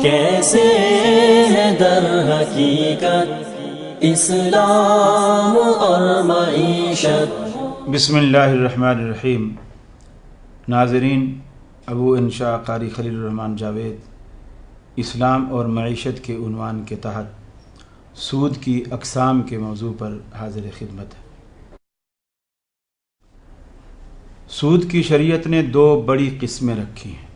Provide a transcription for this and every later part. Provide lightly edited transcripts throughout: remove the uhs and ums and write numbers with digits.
کیسے ہے در حقیقت اسلام اور معیشت۔ بسم اللہ الرحمن الرحیم۔ ناظرین، ابو انشاء قاری خلیل الرحمن جاوید اسلام اور معیشت کے عنوان کے تحت سود کی اقسام کے موضوع پر حاضر خدمت ہے۔ سود کی شریعت نے دو بڑی قسمیں رکھی ہیں،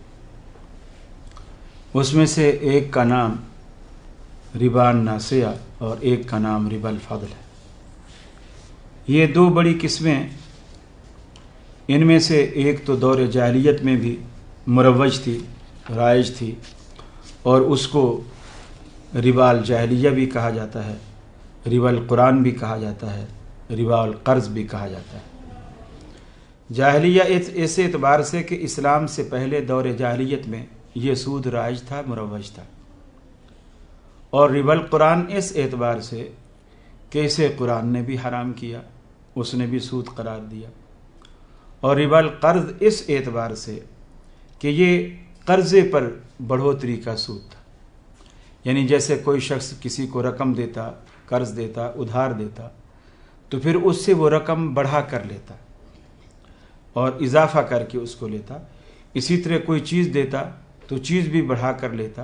اس میں سے ایک کا نام ربا الناسیہ اور ایک کا نام ربا الفضل ہے۔ یہ دو بڑی قسمیں، ان میں سے ایک تو دور جاہلیت میں بھی مروج تھی، رائج تھی، اور اس کو ربا الجاہلیہ بھی کہا جاتا ہے، ربا القرآن بھی کہا جاتا ہے، ربا القرض بھی کہا جاتا ہے۔ جاہلیہ اس اعتبار سے کہ اسلام سے پہلے دور جاہلیت میں یہ سود رائج تھا، مروج تھا، اور ربا القرآن اس اعتبار سے کہ اسے قرآن نے بھی حرام کیا، اس نے بھی سود قرار دیا، اور ربا القرض اس اعتبار سے کہ یہ قرضے پر بڑھوتری کا سود تھا، یعنی جیسے کوئی شخص کسی کو رقم دیتا، قرض دیتا، ادھار دیتا، تو پھر اس سے وہ رقم بڑھا کر لیتا اور اضافہ کر کے اس کو لیتا، اسی طرح کوئی چیز دیتا تو چیز بھی بڑھا کر لیتا،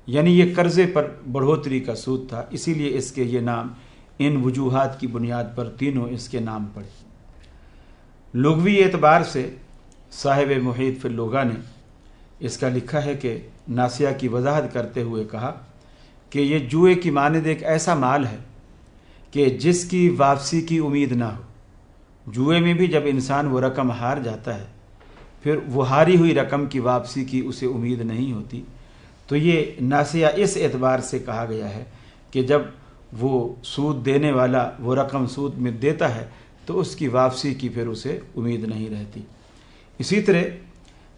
یعنی یہ قرضے پر بڑھوتری کا سود تھا۔ اسی لیے اس کے یہ نام ان وجوہات کی بنیاد پر تینوں اس کے نام پڑے۔ لغوی اعتبار سے صاحب محیط فی اللغہ نے اس کا لکھا ہے کہ ناسیہ کی وضاحت کرتے ہوئے کہا کہ یہ جوئے کی مانند ایک ایسا مال ہے کہ جس کی واپسی کی امید نہ ہو۔ جوئے میں بھی جب انسان وہ رقم ہار جاتا ہے، پھر وہ ہاری ہوئی رقم کی واپسی کی اسے امید نہیں ہوتی، تو یہ ناسیہ اس اعتبار سے کہا گیا ہے کہ جب وہ سود دینے والا وہ رقم سود میں دیتا ہے تو اس کی واپسی کی پھر اسے امید نہیں رہتی۔ اسی طرح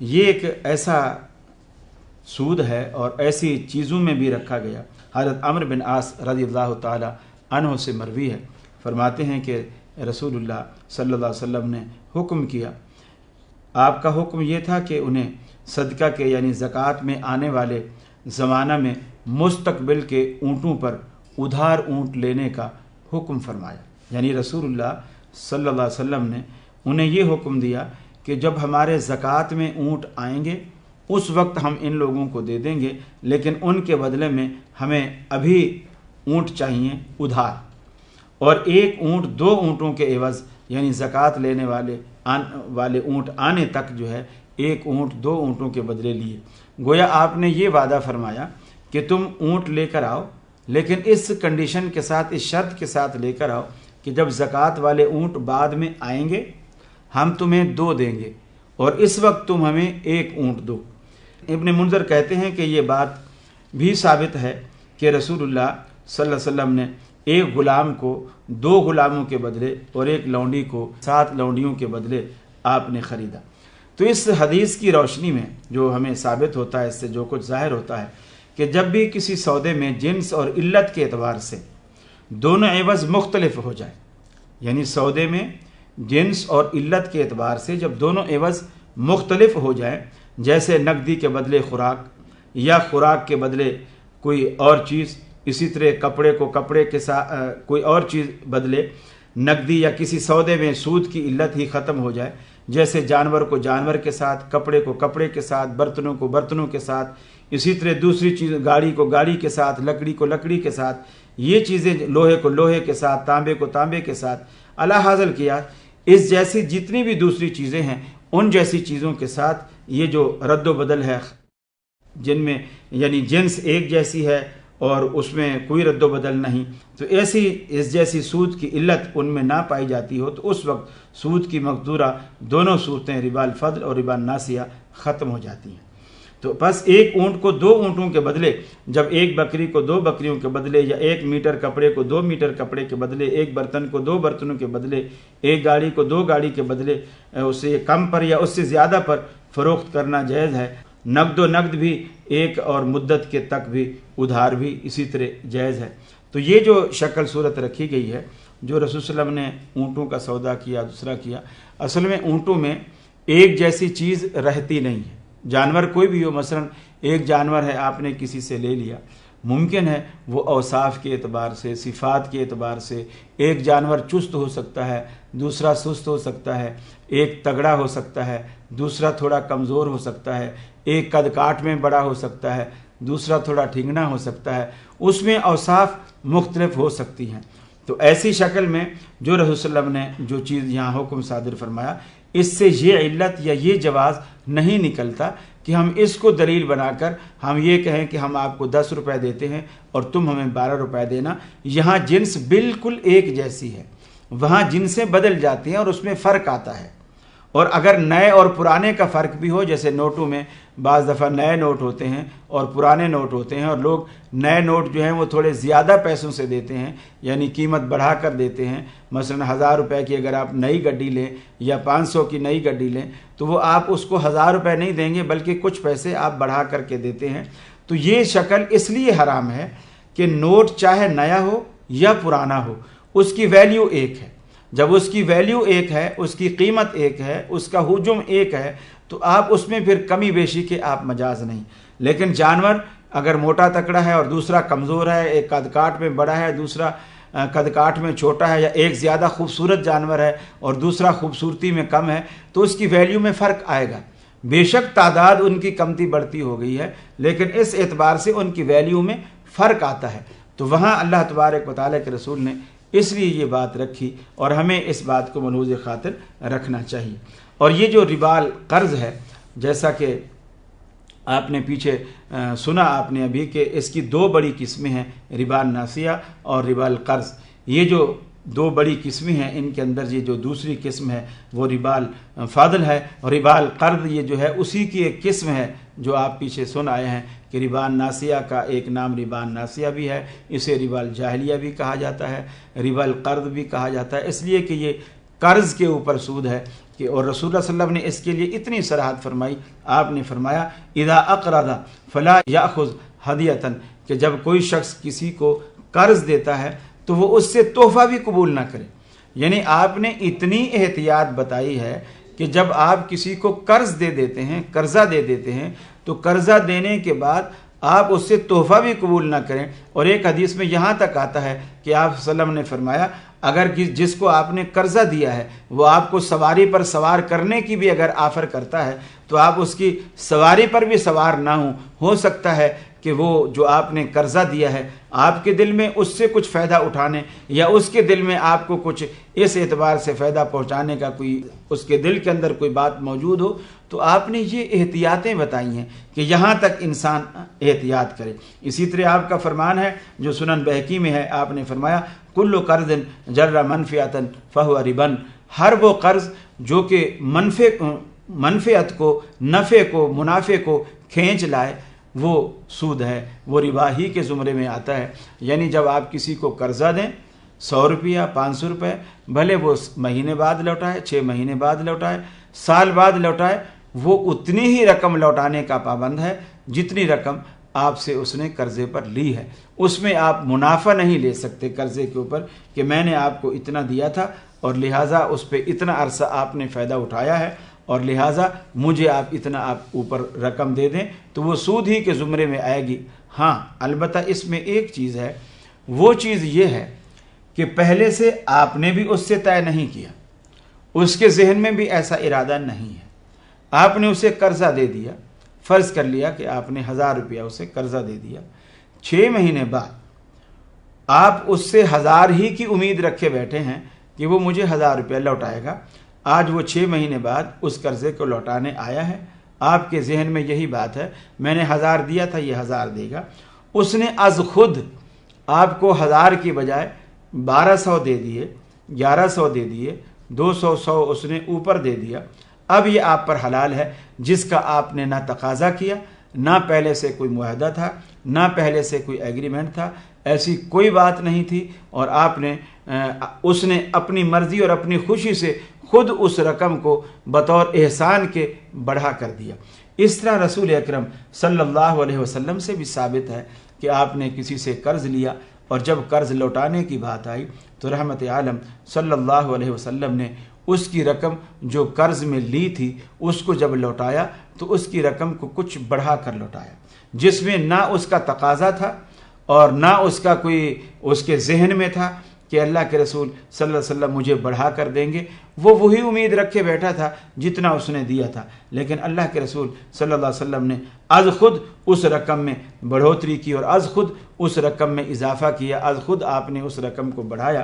یہ ایک ایسا سود ہے اور ایسی چیزوں میں بھی رکھا گیا۔ حضرت عمرو بن عاص رضی اللہ تعالی عنہ سے مروی ہے، فرماتے ہیں کہ رسول اللہ صلی اللہ علیہ وسلم نے حکم کیا، آپ کا حکم یہ تھا کہ انہیں صدقہ کے یعنی زکوٰۃ میں آنے والے زمانہ میں مستقبل کے اونٹوں پر ادھار اونٹ لینے کا حکم فرمایا، یعنی رسول اللہ صلی اللہ علیہ وسلم نے انہیں یہ حکم دیا کہ جب ہمارے زکوٰۃ میں اونٹ آئیں گے اس وقت ہم ان لوگوں کو دے دیں گے، لیکن ان کے بدلے میں ہمیں ابھی اونٹ چاہیے ادھار، اور ایک اونٹ دو اونٹوں کے عوض یعنی زکوٰۃ لینے والے اونٹ آنے تک جو ہے ایک اونٹ دو اونٹوں کے بدلے لیے۔ گویا آپ نے یہ وعدہ فرمایا کہ تم اونٹ لے کر آؤ، لیکن اس کنڈیشن کے ساتھ، اس شرط کے ساتھ لے کر آؤ کہ جب زکوٰۃ والے اونٹ بعد میں آئیں گے ہم تمہیں دو دیں گے، اور اس وقت تم ہمیں ایک اونٹ دو۔ ابن منذر کہتے ہیں کہ یہ بات بھی ثابت ہے کہ رسول اللہ صلی اللہ علیہ وسلم نے ایک غلام کو دو غلاموں کے بدلے اور ایک لونڈی کو 7 لونڈیوں کے بدلے آپ نے خریدا۔ تو اس حدیث کی روشنی میں جو ہمیں ثابت ہوتا ہے، اس سے جو کچھ ظاہر ہوتا ہے کہ جب بھی کسی سودے میں جنس اور علت کے اعتبار سے دونوں عوض مختلف ہو جائے، یعنی سودے میں جنس اور علت کے اعتبار سے جب دونوں عوض مختلف ہو جائیں، جیسے نقدی کے بدلے خوراک یا خوراک کے بدلے کوئی اور چیز، اسی طرح کپڑے کو کپڑے کے ساتھ کوئی اور چیز بدلے، نقدی یا کسی سودے میں سود کی علت ہی ختم ہو جائے، جیسے جانور کو جانور کے ساتھ، کپڑے کو کپڑے کے ساتھ، برتنوں کو برتنوں کے ساتھ، اسی طرح دوسری چیز گاڑی کو گاڑی کے ساتھ، لکڑی کو لکڑی کے ساتھ، یہ چیزیں لوہے کو لوہے کے ساتھ، تانبے کو تانبے کے ساتھ، اللہ حاصل کیا اس جیسی جتنی بھی دوسری چیزیں ہیں ان جیسی چیزوں کے ساتھ یہ جو رد و بدل ہے، جن میں یعنی جنس ایک جیسی ہے اور اس میں کوئی رد و بدل نہیں، تو ایسی اس جیسی سود کی علت ان میں نہ پائی جاتی ہو تو اس وقت سود کی مقدورہ دونوں صورتیں ربا الفضل اور ربا الناسیہ ختم ہو جاتی ہیں۔ تو بس ایک اونٹ کو دو اونٹوں کے بدلے، جب ایک بکری کو دو بکریوں کے بدلے، یا ایک میٹر کپڑے کو 2 میٹر کپڑے کے بدلے، ایک برتن کو 2 برتنوں کے بدلے، ایک گاڑی کو 2 گاڑی کے بدلے، اس سے کم پر یا اس سے زیادہ پر فروخت کرنا جائز ہے۔ نقد و نقد بھی ایک اور مدت کے تک بھی ادھار بھی اسی طرح جائز ہے۔ تو یہ جو شکل صورت رکھی گئی ہے، جو رسول صلی اللہ علیہ وسلم نے اونٹوں کا سودا کیا، دوسرا کیا، اصل میں اونٹوں میں ایک جیسی چیز رہتی نہیں ہے۔ جانور کوئی بھی ہو، مثلا ایک جانور ہے آپ نے کسی سے لے لیا، ممکن ہے وہ اوصاف کے اعتبار سے، صفات کے اعتبار سے ایک جانور چست ہو سکتا ہے، دوسرا سست ہو سکتا ہے، ایک تگڑا ہو سکتا ہے، دوسرا تھوڑا کمزور ہو سکتا ہے، ایک قد کاٹ میں بڑا ہو سکتا ہے، دوسرا تھوڑا ٹھنگنا ہو سکتا ہے، اس میں اوصاف مختلف ہو سکتی ہیں۔ تو ایسی شکل میں جو رسول صلی اللہ علیہ وسلم نے جو چیز یہاں حکم صادر فرمایا، اس سے یہ علت یا یہ جواز نہیں نکلتا کہ ہم اس کو دلیل بنا کر ہم یہ کہیں کہ ہم آپ کو 10 روپے دیتے ہیں اور تم ہمیں 12 روپے دینا۔ یہاں جنس بالکل ایک جیسی ہے، وہاں جنسیں بدل جاتی ہیں اور اس میں فرق آتا ہے۔ اور اگر نئے اور پرانے کا فرق بھی ہو، جیسے نوٹوں میں بعض دفعہ نئے نوٹ ہوتے ہیں اور پرانے نوٹ ہوتے ہیں، اور لوگ نئے نوٹ جو ہیں وہ تھوڑے زیادہ پیسوں سے دیتے ہیں، یعنی قیمت بڑھا کر دیتے ہیں۔ مثلا 1000 روپے کی اگر آپ نئی گڈی لیں یا 500 کی نئی گڈی لیں تو وہ آپ اس کو 1000 روپے نہیں دیں گے بلکہ کچھ پیسے آپ بڑھا کر کے دیتے ہیں۔ تو یہ شکل اس لیے حرام ہے کہ نوٹ چاہے نیا ہو یا پرانا ہو، اس کی ویلیو ایک ہے۔ جب اس کی ویلیو ایک ہے، اس کی قیمت ایک ہے، اس کا حجم ایک ہے، تو آپ اس میں پھر کمی بیشی کے آپ مجاز نہیں۔ لیکن جانور اگر موٹا تکڑا ہے اور دوسرا کمزور ہے، ایک قد کاٹ میں بڑا ہے، دوسرا قد کاٹ میں چھوٹا ہے، یا ایک زیادہ خوبصورت جانور ہے اور دوسرا خوبصورتی میں کم ہے، تو اس کی ویلیو میں فرق آئے گا۔ بے شک تعداد ان کی کمتی بڑھتی ہو گئی ہے، لیکن اس اعتبار سے ان کی ویلیو میں فرق آتا ہے۔ تو وہاں اللہ تبارک و تعالیٰ کے رسول نے اس لیے یہ بات رکھی، اور ہمیں اس بات کو ملحوظ خاطر رکھنا چاہیے۔ اور یہ جو ربا قرض ہے، جیسا کہ آپ نے پیچھے سنا آپ نے ابھی کہ اس کی 2 بڑی قسمیں ہیں، ربا ناسیہ اور ربا القرض۔ یہ جو 2 بڑی قسمیں ہیں، ان کے اندر یہ جو دوسری قسم ہے وہ ربا الفاضل ہے، اور ربا القرض یہ جو ہے اسی کی ایک قسم ہے جو آپ پیچھے سن آئے ہیں کہ ربا ناسیہ کا ایک نام ربا ناسیہ بھی ہے، اسے ربا الجاہلیہ بھی کہا جاتا ہے، ربا القرض بھی کہا جاتا ہے، اس لیے کہ یہ قرض کے اوپر سود ہے۔ کہ اور رسول اللہ صلی اللہ علیہ وسلم نے اس کے لیے اتنی صراحت فرمائی، آپ نے فرمایا اذا اقرض فلا یاخذ ہدیۃ، کہ جب کوئی شخص کسی کو قرض دیتا ہے تو وہ اس سے تحفہ بھی قبول نہ کرے۔ یعنی آپ نے اتنی احتیاط بتائی ہے کہ جب آپ کسی کو قرض دے دیتے ہیں، قرضہ دے دیتے ہیں، تو قرضہ دینے کے بعد آپ اس سے تحفہ بھی قبول نہ کریں۔ اور ایک حدیث میں یہاں تک آتا ہے کہ آپ صلی اللہ علیہ وسلم نے فرمایا اگر جس کو آپ نے قرضہ دیا ہے وہ آپ کو سواری پر سوار کرنے کی بھی اگر آفر کرتا ہے تو آپ اس کی سواری پر بھی سوار نہ ہوں۔ ہو سکتا ہے کہ وہ جو آپ نے قرضہ دیا ہے آپ کے دل میں اس سے کچھ فائدہ اٹھانے، یا اس کے دل میں آپ کو کچھ اس اعتبار سے فائدہ پہنچانے کا کوئی اس کے دل کے اندر کوئی بات موجود ہو، تو آپ نے یہ احتیاطیں بتائی ہیں کہ یہاں تک انسان احتیاط کرے۔ اسی طرح آپ کا فرمان ہے جو سنن بہقی میں ہے، آپ نے فرمایا کل قرض جر منفعۃ فہو ربا، ہر وہ قرض جو کہ منفعت کو، نفع کو، منافع کو کھینچ لائے وہ سود ہے، وہ ربا ہی کے زمرے میں آتا ہے۔ یعنی جب آپ کسی کو قرضہ دیں 100 روپیہ، 500 روپے، بھلے وہ مہینے بعد لوٹائے، 6 مہینے بعد لوٹائے، سال بعد لوٹائے، وہ اتنی ہی رقم لوٹانے کا پابند ہے جتنی رقم آپ سے اس نے قرضے پر لی ہے۔ اس میں آپ منافع نہیں لے سکتے قرضے کے اوپر کہ میں نے آپ کو اتنا دیا تھا اور لہٰذا اس پہ اتنا عرصہ آپ نے فائدہ اٹھایا ہے اور لہٰذا مجھے آپ اتنا آپ اوپر رقم دے دیں، تو وہ سود ہی کے زمرے میں آئے گی۔ ہاں البتہ اس میں ایک چیز ہے، وہ چیز یہ ہے کہ پہلے سے آپ نے بھی اس سے طے نہیں کیا، اس کے ذہن میں بھی ایسا ارادہ نہیں ہے، آپ نے اسے قرضہ دے دیا، فرض کر لیا کہ آپ نے 1000 روپیہ اسے قرضہ دے دیا، 6 مہینے بعد آپ اس سے 1000 ہی کی امید رکھے بیٹھے ہیں کہ وہ مجھے 1000 روپیہ لوٹائے گا۔ آج وہ 6 مہینے بعد اس قرضے کو لوٹانے آیا ہے، آپ کے ذہن میں یہی بات ہے میں نے 1000 دیا تھا، یہ 1000 دے گا۔ اس نے از خود آپ کو 1000 کی بجائے 1200 دے دیے، 1100 دے دیے، 200 اس نے اوپر دے دیا۔ اب یہ آپ پر حلال ہے جس کا آپ نے نہ تقاضا کیا، نہ پہلے سے کوئی معاہدہ تھا، نہ پہلے سے کوئی ایگریمنٹ تھا، ایسی کوئی بات نہیں تھی، اور اس نے اپنی مرضی اور اپنی خوشی سے خود اس رقم کو بطور احسان کے بڑھا کر دیا۔ اس طرح رسول اکرم صلی اللہ علیہ وسلم سے بھی ثابت ہے کہ آپ نے کسی سے قرض لیا اور جب قرض لوٹانے کی بات آئی تو رحمت عالم صلی اللہ علیہ وسلم نے اس کی رقم جو قرض میں لی تھی اس کو جب لوٹایا تو اس کی رقم کو کچھ بڑھا کر لوٹایا۔ جس میں نہ اس کا تقاضا تھا اور نہ اس کا کوئی اس کے ذہن میں تھا کہ اللہ کے رسول صلی اللہ علیہ وسلم مجھے بڑھا کر دیں گے، وہ وہی امید رکھے بیٹھا تھا جتنا اس نے دیا تھا، لیکن اللہ کے رسول صلی اللہ علیہ وسلم نے از خود اس رقم میں بڑھوتری کی اور از خود اس رقم میں اضافہ کیا، از خود آپ نے اس رقم کو بڑھایا۔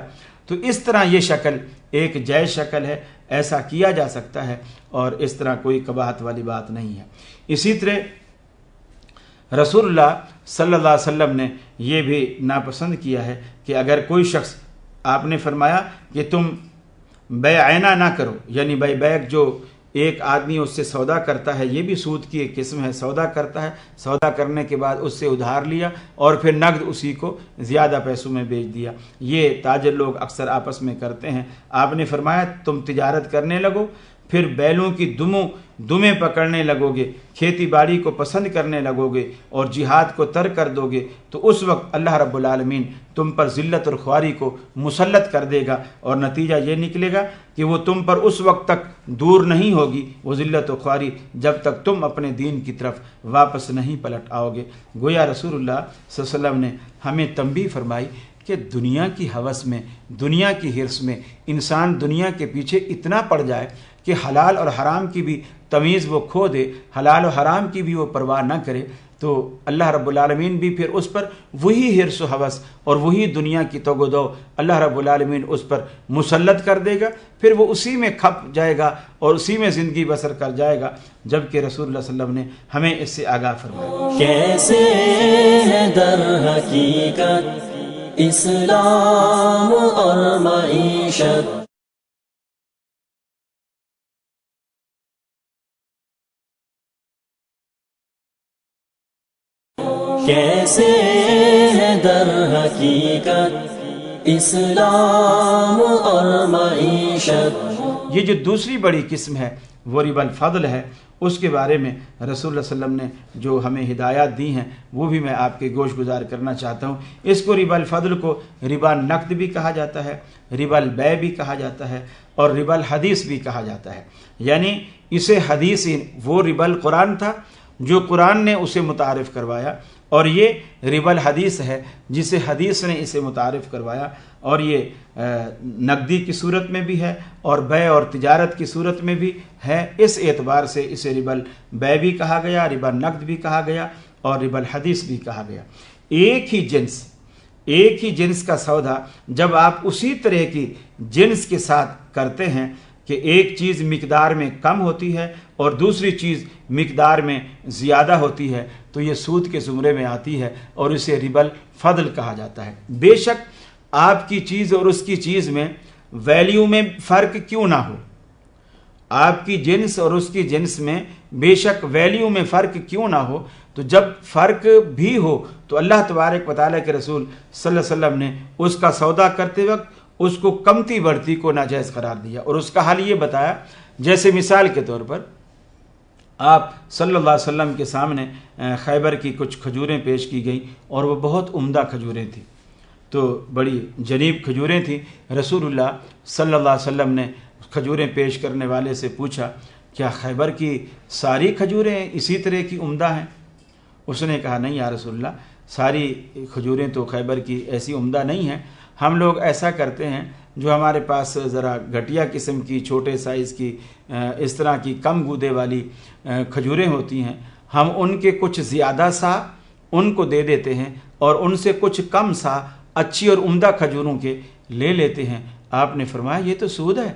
تو اس طرح یہ شکل ایک جائز شکل ہے، ایسا کیا جا سکتا ہے اور اس طرح کوئی قباحت والی بات نہیں ہے۔ اسی طرح رسول اللہ صلی اللہ علیہ وسلم نے یہ بھی ناپسند کیا ہے کہ اگر کوئی شخص، آپ نے فرمایا کہ تم بیع عینہ نہ کرو، یعنی بیع جو ایک آدمی اس سے سودا کرتا ہے، یہ بھی سود کی ایک قسم ہے، سودا کرتا ہے، سودا کرنے کے بعد اس سے ادھار لیا اور پھر نقد اسی کو زیادہ پیسوں میں بیچ دیا، یہ تاجر لوگ اکثر آپس میں کرتے ہیں۔ آپ نے فرمایا تم تجارت کرنے لگو، پھر بیلوں کی دمیں پکڑنے لگو گے، کھیتی باڑی کو پسند کرنے لگو گے اور جہاد کو ترک کر دو گے، تو اس وقت اللہ رب العالمین تم پر ذلت اور خواری کو مسلط کر دے گا، اور نتیجہ یہ نکلے گا کہ وہ تم پر اس وقت تک دور نہیں ہوگی وہ ذلت و خواری جب تک تم اپنے دین کی طرف واپس نہیں پلٹ آؤ گے۔ گویا رسول اللہ صلی اللہ علیہ وسلم نے ہمیں تنبیہ فرمائی کہ دنیا کی ہوس میں، دنیا کی حرص میں انسان دنیا کے پیچھے اتنا پڑ جائے کہ حلال اور حرام کی بھی تمیز وہ کھو دے، حلال و حرام کی بھی وہ پرواہ نہ کرے، تو اللہ رب العالمین بھی پھر اس پر وہی حرص و ہوس اور وہی دنیا کی توگ و دو اللہ رب العالمین اس پر مسلط کر دے گا، پھر وہ اسی میں کھپ جائے گا اور اسی میں زندگی بسر کر جائے گا، جبکہ رسول اللہ صلی اللہ علیہ وسلم نے ہمیں اس سے آگاہ فرمایا۔ کیسے ہے در حقیقت اسلام اور معیشت، کیسے ہے در حقیقت اسلام اور معیشت۔ یہ جو دوسری بڑی قسم ہے وہ ربا الفضل ہے، اس کے بارے میں رسول اللہ صلی اللہ علیہ وسلم نے جو ہمیں ہدایات دی ہیں وہ بھی میں آپ کے گوش گزار کرنا چاہتا ہوں۔ اس کو ربا الفضل کو ربا نقد بھی کہا جاتا ہے، ربا البیع بھی کہا جاتا ہے اور ربا الحدیث بھی کہا جاتا ہے، یعنی اسے حدیث، وہ ربا القرآن تھا جو قرآن نے اسے متعارف کروایا، اور یہ ربا الحدیث ہے جسے حدیث نے اسے متعارف کروایا، اور یہ نقدی کی صورت میں بھی ہے اور بیع اور تجارت کی صورت میں بھی ہے۔ اس اعتبار سے اسے ربا البیع بھی کہا گیا، ربا نقد بھی کہا گیا اور ربا الحدیث بھی کہا گیا۔ ایک ہی جنس کا سودا جب آپ اسی طرح کی جنس کے ساتھ کرتے ہیں کہ ایک چیز مقدار میں کم ہوتی ہے اور دوسری چیز مقدار میں زیادہ ہوتی ہے، تو یہ سود کے زمرے میں آتی ہے اور اسے ربا الفضل کہا جاتا ہے۔ بے شک آپ کی چیز اور اس کی چیز میں ویلیو میں فرق کیوں نہ ہو، آپ کی جنس اور اس کی جنس میں بے شک ویلیو میں فرق کیوں نہ ہو، تو جب فرق بھی ہو تو اللہ تبارک و تعالیٰ کے رسول صلی اللہ علیہ وسلم نے اس کا سودا کرتے وقت اس کو کمتی بڑھتی کو ناجائز قرار دیا، اور اس کا حل یہ بتایا، جیسے مثال کے طور پر آپ صلی اللہ علیہ وسلم کے سامنے خیبر کی کچھ کھجوریں پیش کی گئیں اور وہ بہت عمدہ کھجوریں تھیں، تو بڑی جنیب کھجوریں تھیں۔ رسول اللہ صلی اللہ علیہ وسلم نے کھجوریں پیش کرنے والے سے پوچھا کیا خیبر کی ساری کھجوریں اسی طرح کی عمدہ ہیں؟ اس نے کہا نہیں یا رسول اللہ، ساری کھجوریں تو خیبر کی ایسی عمدہ نہیں ہیں، ہم لوگ ایسا کرتے ہیں جو ہمارے پاس ذرا گھٹیا قسم کی، چھوٹے سائز کی، اس طرح کی کم گودے والی کھجوریں ہوتی ہیں، ہم ان کے کچھ زیادہ سا ان کو دے دیتے ہیں اور ان سے کچھ کم سا اچھی اور عمدہ کھجوروں کے لے لیتے ہیں۔ آپ نے فرمایا یہ تو سود ہے،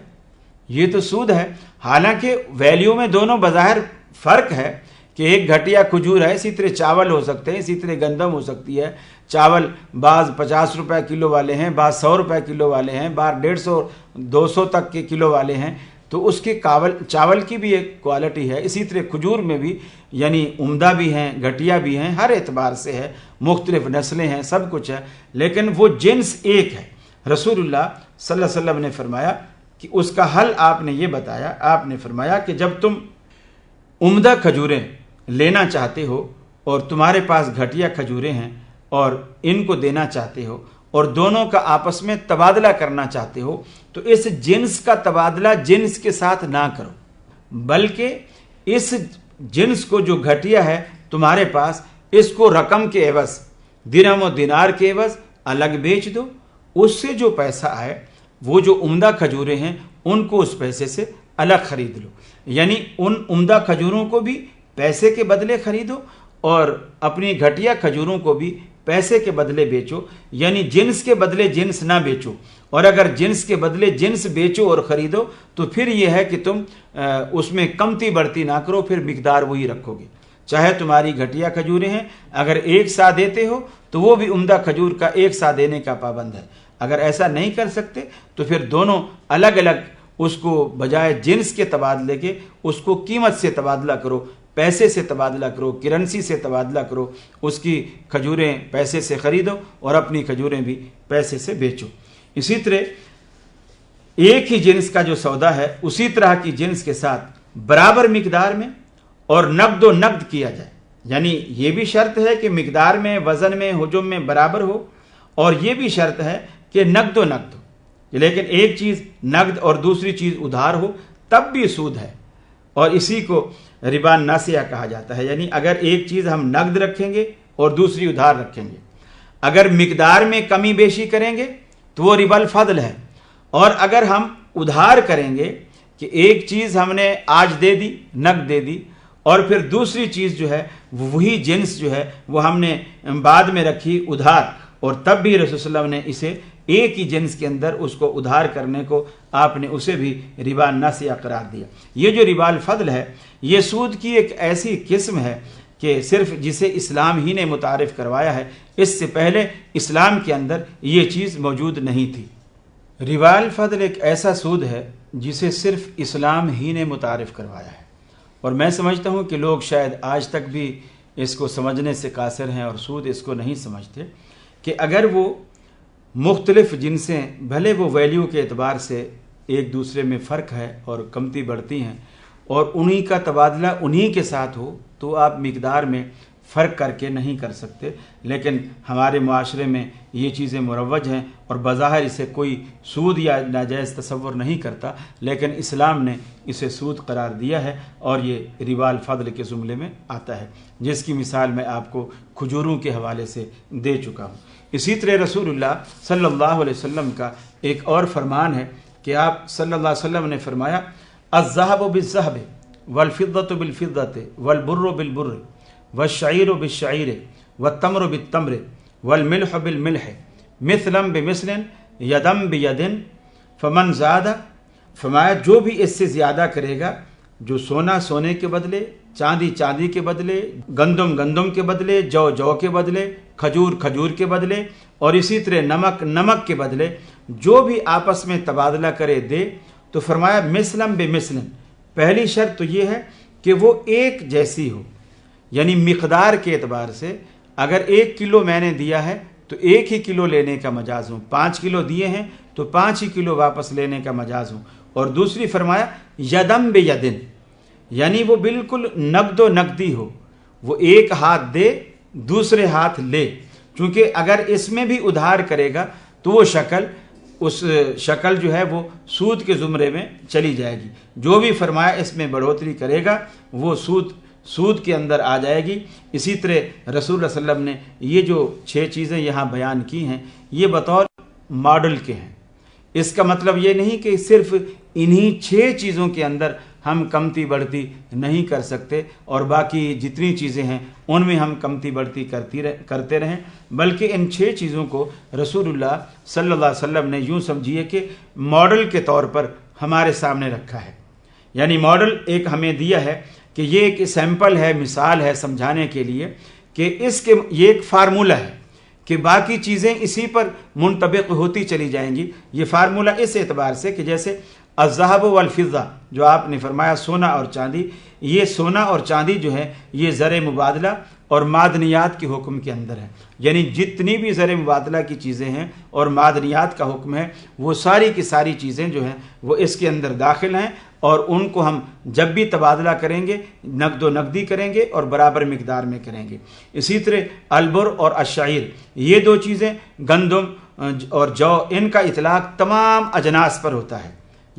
یہ تو سود ہے، حالانکہ ویلیو میں دونوں بظاہر فرق ہے کہ ایک گھٹیا کھجور ہے، اسی طرح چاول ہو سکتے ہیں، اسی طرح گندم ہو سکتی ہے، چاول بعض 50 روپے کلو والے ہیں، بعض 100 روپے کلو والے ہیں، بعض 150 200 تک کے کلو والے ہیں، تو اس کے چاول کی بھی ایک کوالٹی ہے، اسی طرح کھجور میں بھی یعنی عمدہ بھی ہیں، گھٹیا بھی ہیں، ہر اعتبار سے ہے، مختلف نسلیں ہیں، سب کچھ ہے، لیکن وہ جنس ایک ہے۔ رسول اللہ صلی اللہ علیہ وسلم نے فرمایا کہ اس کا حل آپ نے یہ بتایا، آپ نے فرمایا کہ جب تم عمدہ کھجوریں لینا چاہتے ہو اور تمہارے پاس گھٹیا کھجوریں ہیں اور ان کو دینا چاہتے ہو اور دونوں کا آپس میں تبادلہ کرنا چاہتے ہو، تو اس جنس کا تبادلہ جنس کے ساتھ نہ کرو، بلکہ اس جنس کو جو گھٹیا ہے تمہارے پاس، اس کو رقم کے عوض درہم و دینار کے عوض الگ بیچ دو، اس سے جو پیسہ آئے وہ جو عمدہ کھجوریں ہیں ان کو اس پیسے سے الگ خرید لو، یعنی ان عمدہ کھجوروں کو بھی پیسے کے بدلے خریدو اور اپنی گھٹیا کھجوروں کو بھی پیسے کے بدلے بیچو، یعنی جنس کے بدلے جنس نہ بیچو، اور اگر جنس کے بدلے جنس بیچو اور خریدو تو پھر یہ ہے کہ تم اس میں کمتی بڑھتی نہ کرو، پھر مقدار وہی رکھو گے۔ چاہے تمہاری گھٹیا کھجوریں ہیں، اگر ایک سا دیتے ہو تو وہ بھی عمدہ کھجور کا ایک سا دینے کا پابند ہے۔ اگر ایسا نہیں کر سکتے تو پھر دونوں الگ الگ اس کو بجائے جنس کے تبادلے کے اس کو قیمت سے تبادلہ کرو، پیسے سے تبادلہ کرو، کرنسی سے تبادلہ کرو، اس کی کھجوریں پیسے سے خریدو اور اپنی کھجوریں بھی پیسے سے بیچو۔ اسی طرح ایک ہی جنس کا جو سودا ہے اسی طرح کی جنس کے ساتھ برابر مقدار میں اور نقد و نقد کیا جائے، یعنی یہ بھی شرط ہے کہ مقدار میں، وزن میں، حجم میں برابر ہو، اور یہ بھی شرط ہے کہ نقد و نقد ہو، لیکن ایک چیز نقد اور دوسری چیز ادھار ہو تب بھی سود ہے، اور اسی کو ربا ناسیہ کہا جاتا ہے، یعنی اگر ایک چیز ہم نقد رکھیں گے اور دوسری ادھار رکھیں گے، اگر مقدار میں کمی بیشی کریں گے تو وہ ربا الفضل ہے، اور اگر ہم ادھار کریں گے کہ ایک چیز ہم نے آج دے دی، نقد دے دی، اور پھر دوسری چیز جو ہے وہی جنس جو ہے وہ ہم نے بعد میں رکھی ادھار، اور تب بھی رسول صلی اللہ علیہ وسلم نے اسے ایک ہی جنس کے اندر اس کو ادھار کرنے کو آپ نے اسے بھی ربا ناسیہ قرار دیا۔ یہ جو ربا الفضل ہے یہ سود کی ایک ایسی قسم ہے کہ صرف جسے اسلام ہی نے متعارف کروایا ہے، اس سے پہلے اسلام کے اندر یہ چیز موجود نہیں تھی۔ ربا الفضل ایک ایسا سود ہے جسے صرف اسلام ہی نے متعارف کروایا ہے، اور میں سمجھتا ہوں کہ لوگ شاید آج تک بھی اس کو سمجھنے سے قاصر ہیں اور سود اس کو نہیں سمجھتے کہ اگر وہ مختلف جنسیں بھلے وہ ویلیو کے اعتبار سے ایک دوسرے میں فرق ہے اور کمتی بڑھتی ہیں اور انہی کا تبادلہ انہی کے ساتھ ہو تو آپ مقدار میں فرق کر کے نہیں کر سکتے، لیکن ہمارے معاشرے میں یہ چیزیں مروج ہیں اور بظاہر اسے کوئی سود یا ناجائز تصور نہیں کرتا، لیکن اسلام نے اسے سود قرار دیا ہے اور یہ ربا الفضل کے زمرے میں آتا ہے، جس کی مثال میں آپ کو کھجوروں کے حوالے سے دے چکا ہوں۔ اسی طرح رسول اللہ صلی اللہ علیہ وسلم کا ایک اور فرمان ہے کہ آپ صلی اللہ علیہ وسلم نے فرمایا الذهب بالذهب والفضة بالفضة والبر بالبر والشعير بالشعير والتمر بالتمر والملح بالملح مثلا بمثل يدا بيد فمن زاد، فرمایا جو بھی اس سے زیادہ کرے گا، جو سونا سونے کے بدلے، چاندی چاندی کے بدلے، گندم گندم کے بدلے، جو جو کے بدلے، کھجور کھجور کے بدلے، اور اسی طرح نمک نمک کے بدلے جو بھی آپس میں تبادلہ کرے دے، تو فرمایا مثلم بمثلن، پہلی شرط تو یہ ہے کہ وہ ایک جیسی ہو، یعنی مقدار کے اعتبار سے اگر 1 کلو میں نے دیا ہے تو 1 ہی کلو لینے کا مجاز ہوں، 5 کلو دیے ہیں تو 5 ہی کلو واپس لینے کا مجاز ہوں، اور دوسری فرمایا یدم بیدن، یعنی وہ بالکل نقد و نقدی ہو، وہ ایک ہاتھ دے دوسرے ہاتھ لے، چونکہ اگر اس میں بھی ادھار کرے گا تو وہ شکل جو ہے وہ سود کے زمرے میں چلی جائے گی، جو بھی فرمایا اس میں بڑھوتری کرے گا وہ سود کے اندر آ جائے گی۔ اسی طرح رسول اللہ صلی اللہ علیہ وسلم نے یہ جو 6 چیزیں یہاں بیان کی ہیں یہ بطور ماڈل کے ہیں، اس کا مطلب یہ نہیں کہ صرف انہی 6 چیزوں کے اندر ہم کمتی بڑھتی نہیں کر سکتے اور باقی جتنی چیزیں ہیں ان میں ہم کمتی بڑھتی کرتے رہیں، بلکہ ان 6 چیزوں کو رسول اللہ صلی اللہ علیہ وسلم نے یوں سمجھیے کہ ماڈل کے طور پر ہمارے سامنے رکھا ہے، یعنی ماڈل ایک ہمیں دیا ہے کہ یہ ایک سیمپل ہے، مثال ہے سمجھانے کے لیے کہ یہ ایک فارمولہ ہے کہ باقی چیزیں اسی پر منطبق ہوتی چلی جائیں گی۔ یہ فارمولہ اس اعتبار سے کہ جیسے الذهب والفضہ جو آپ نے فرمایا سونا اور چاندی، یہ سونا اور چاندی جو ہے یہ زر مبادلہ اور معدنیات کے حکم کے اندر ہے، یعنی جتنی بھی زر مبادلہ کی چیزیں ہیں اور معدنیات کا حکم ہے وہ ساری کی ساری چیزیں جو ہیں وہ اس کے اندر داخل ہیں، اور ان کو ہم جب بھی تبادلہ کریں گے نقد و نقدی کریں گے اور برابر مقدار میں کریں گے۔ اسی طرح البر اور الشعیر، یہ 2 چیزیں گندم اور جو، ان کا اطلاق تمام اجناس پر ہوتا ہے،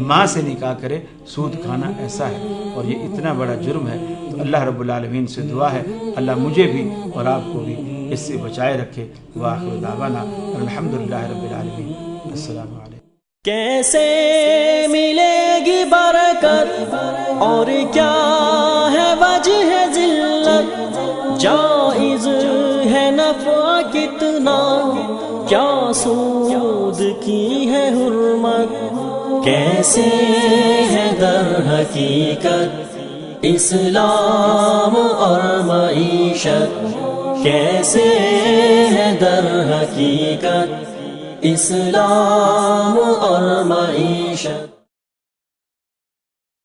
ماں سے نکاح کرے، سود کھانا ایسا ہے اور یہ اتنا بڑا جرم ہے۔ تو اللہ رب العالمین سے دعا ہے اللہ مجھے بھی اور آپ کو بھی اس سے بچائے رکھے۔ وآخر دعوانا الحمدللہ رب العالمین۔ السلام علیکم۔ کیسے ملے گی برکت اور کیا ہے وجہ ذلت، جائز ہے نفع کتنا، کیا سود کی ہے حرمت، کیسے ہے در حقیقت اسلام اور معیشت، کیسے ہے در حقیقت اسلام اور معیشت۔